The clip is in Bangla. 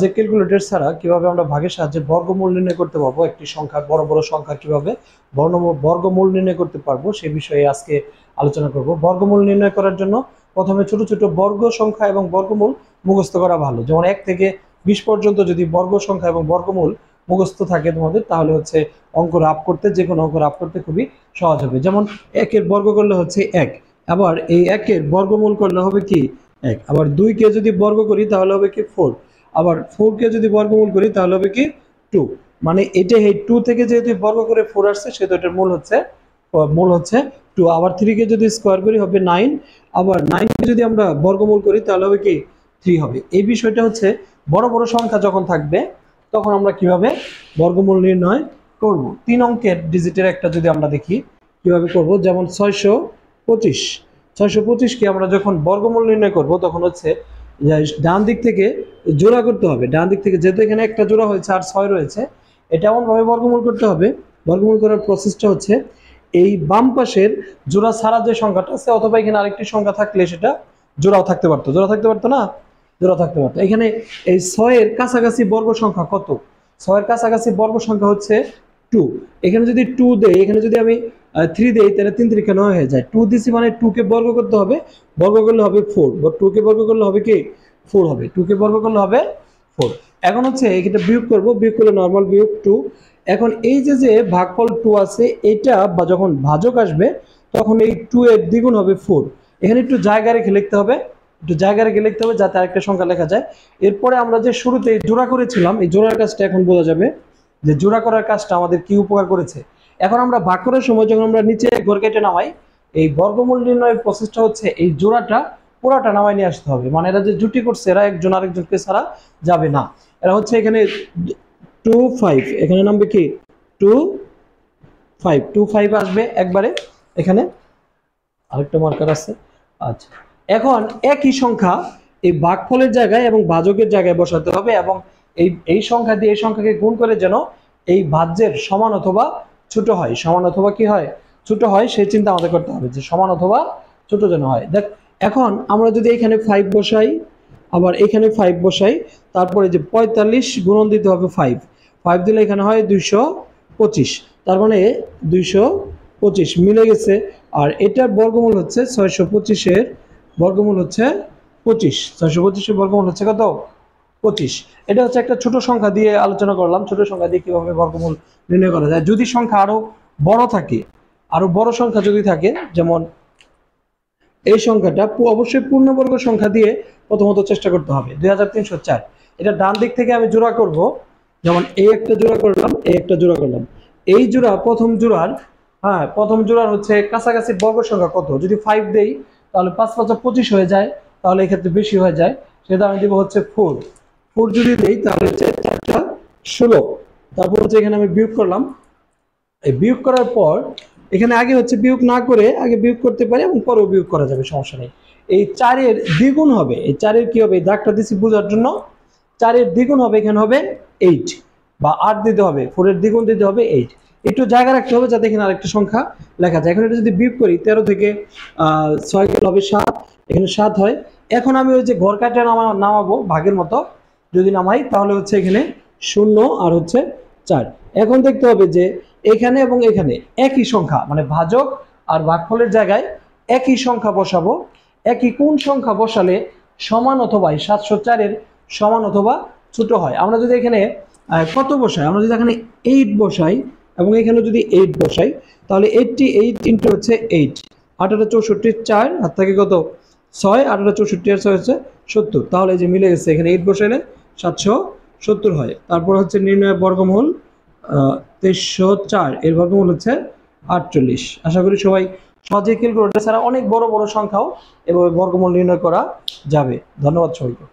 যে ক্যালকুলেটর ছাড়া কিভাবে আমরা ভাগের সাহায্যে বর্গমূল নির্ণয় করতে পারবো, একটি সংখ্যা বড় বড় সংখ্যা কিভাবে বর্গমূল নির্ণয় করতে পারবো সে বিষয়ে আজকে আলোচনা করব। বর্গমূল নির্ণয় করার জন্য প্রথমে ছোট ছোট বর্গ সংখ্যা এবং বর্গমূল মুখস্থ করা ভালো। যেমন 1 থেকে 20 পর্যন্ত যদি বর্গ সংখ্যা এবং বর্গমূল মুখস্থ থাকে তোমাদের, তাহলে হচ্ছে অঙ্ক রাফ করতে, যে কোনো অঙ্ক রাফ করতে খুবই সহজ হবে। যেমন 1 এর বর্গ করলে হচ্ছে 1, আবার এই 1 এর বর্গমূল করলে হবে কি 1, আবার 2 কে যদি বর্গ করি তাহলে হবে কি 4, আবার 4 কে যদি বর্গমূল করি তাহলে হবে কি 2। মানে এটা এই 2 থেকে যেহেতু বর্গ করে 4 আসছে সেহেতু এটার মূল হচ্ছে 2। আবার 3 কে যদি স্কয়ার করি হবে 9, আবার 9 কে যদি আমরা বর্গমূল করি তাহলে হবে কি 3 হবে। এই বিষয়টা হচ্ছে বড় বড় সংখ্যা যখন থাকবে তখন আমরা কিভাবে বর্গমূল নির্ণয় করব। 3 অঙ্কের ডিজিটের একটা যদি আমরা দেখি কিভাবে করব, যেমন 625 কে আমরা যখন বর্গমূল নির্ণয় করব তখন হচ্ছে ডান দিক থেকে জোড়া করতে হবে। ডান দিক থেকে যেহেতু এখানে একটা জোড়া হয়েছে আর 6 রয়েছে, এটা এমনভাবে বর্গমূল করতে হবে। বর্গমূল করার প্রসেসটা হচ্ছে এই বাম পাশের জোড়া ছাড়া যে সংখ্যাটা আছে, অথবা এখানে আরেকটি সংখ্যা থাকলে সেটা জোড়াও থাকতে পারতো, জোড়া থাকতে পারতো না, জোড়া থাকতে পারতো। এখানে এই 6 এর কাছাকাছি বর্গ সংখ্যা কত? 6 এর কাছাকাছি বর্গ সংখ্যা হচ্ছে 2। এখানে যদি 2 দেই, এখানে যদি আমি 3 দেই, তাহলে 3 3 9 হয়ে যায়। 2 দিছি মানে 2 কে বর্গ করতে হবে, বর্গ করলে হবে 4, বা 2 কে বর্গ করলে হবে কি 4 হবে, 2 কে বর্গ করলে হবে 4। এখন হচ্ছে এটা বিয়োগ করব, বিয়োগ করলে নরমাল বিয়োগ 2। এখন এই যে ভাগফল 2 আছে, এটা বা যখন ভাজক আসবে তখন এই 2 এর দ্বিগুণ হবে 4। এখানে একটু জায়গা রেখে লিখতে হবে, যাতে আরেকটা সংখ্যা লেখা যায়। এরপরে আমরা যে শুরুতে জোড়া করেছিলাম, এই জোড়ার কাজটা এখন বোঝা যাবে যে জোড়া করার কাজটা আমাদের কি উপকার করেছে। এখন আমরা ভাগ করার সময় যখন আমরা নিচে ঘর কেটে নামাই, এই বর্গমূল নির্ণয়ের প্রসেসটা হচ্ছে এই জোড়াটা পুরাটা নামাই নিয়ে আসতে হবে। মানে এরা যে জুটি করছে, এরা একজন আরেকজনকে ছাড়া যাবে না। এরা হচ্ছে এখানে 2 5, এখানে নামবে কি 2 5 আসবে একবারে। এখানে আরেকটা মার্কার আছে। আচ্ছা, এখন একই সংখ্যা এই ভাগফলের জায়গায় এবং ভাজকের জায়গায় বসাতে হবে, এবং এই সংখ্যা দিয়ে এই সংখ্যাকে গুণ করে যেন এই ভাজ্যের সমান অথবা ছোট হয়, সমান অথবা কি হয় ছোট হয়, সেই চিন্তা আমাদের করতে হবে যে সমান অথবা ছোট যেন হয়। দেখ, এখন আমরা যদি এখানে 5 বসাই, আবার এখানে 5 বসাই, তারপরে যে 45 গুণন দিতে হবে 5 দিলে এখানে হয় 225, তার মানে 225 মিলে গেছে। আর এটার বর্গমূল হচ্ছে 625 এর বর্গমূল হচ্ছে 25, 625 এর বর্গমূল হচ্ছে কত 25। এটা হচ্ছে একটা ছোট সংখ্যা দিয়ে আলোচনা করলাম, ছোট সংখ্যা দিয়ে কিভাবে বর্গমূল নির্ণয় করা যায়। যদি সংখ্যা আরো বড় থাকে, আরো বড় সংখ্যা যদি থাকে, যেমন এই সংখ্যাটা অবশ্যই পূর্ণবর্গ সংখ্যা দিয়ে প্রথমত চেষ্টা করতে হবে। 2304, এটা ডান দিক থেকে আমি জোড়া করব। যেমন এই একটা জোড়া করলাম, এই একটা জোড়া করলাম, এই জোড়া প্রথম জোড়ার হচ্ছে কাছাকাছি বর্গ সংখ্যা কত। যদি 5 দেই তাহলে 5 5 25 হয়ে যায়, তাহলে এই ক্ষেত্রে বেশি হয়ে যায়, সেটা আমি দিব হচ্ছে 4 যদি দেই তাহলে হচ্ছে 4 16। তারপর হচ্ছে এখানে আমি বিয়োগ করলাম। এই বিয়োগ করার পর এখানে আগে হচ্ছে বিয়োগ না করে আগে বিয়োগ করতে পারি এবং পরেও বিয়োগ করা যাবে, সমস্যা নেই। এই 4 এর দ্বিগুণ হবে, এই 4 এর কি হবে, এই দাগটা দিছি বোঝার জন্য। 4 এর দ্বিগুণ হবে, এখানে হবে 8, বা 8 দিতে হবে, 4 এর দ্বিগুণ দিতে হবে 8। একটু জায়গা রাখতে হবে যাতে এখানে আরেকটা সংখ্যা লেখা যায়। এখন এটা যদি বিয়োগ করি 13 থেকে 6 গেলে হবে 7, এখানে 7 হয়। এখন আমি ওই যে ঘর কাটা নামাবো ভাগের মতো, যদি নামাই তাহলে হচ্ছে এখানে 0 আর হচ্ছে 4। এখন দেখতে হবে যে এখানে এবং এখানে একই সংখ্যা, মানে ভাজক আর ভাগফলের জায়গায় একই সংখ্যা বসাবো। একই কোন সংখ্যা বসালে সমান অথবা 704 এর সমান অথবা ছোট হয়। আমরা যদি এখানে কত বসাই, আমরা যদি এখানে 8 বসাই এবং এখানে যদি 8 বসাই, তাহলে 88 ইন্টু হচ্ছে 8, 8 64 4 হাত থেকে কত 6, 8 64 আর 6 হচ্ছে 70। তাহলে এই যে মিলে গেছে, এখানে 8 বসাইলে 770 হয়। তারপর হচ্ছে নির্ণয়ের বর্গমূল 2304, এর বর্গমূল হচ্ছে 48। আশা করি সবাই সহজে ক্যালকুলেটর ছাড়া অনেক বড় বড় সংখ্যাও এভাবে বর্গমূল নির্ণয় করা যাবে। ধন্যবাদ সবাইকে।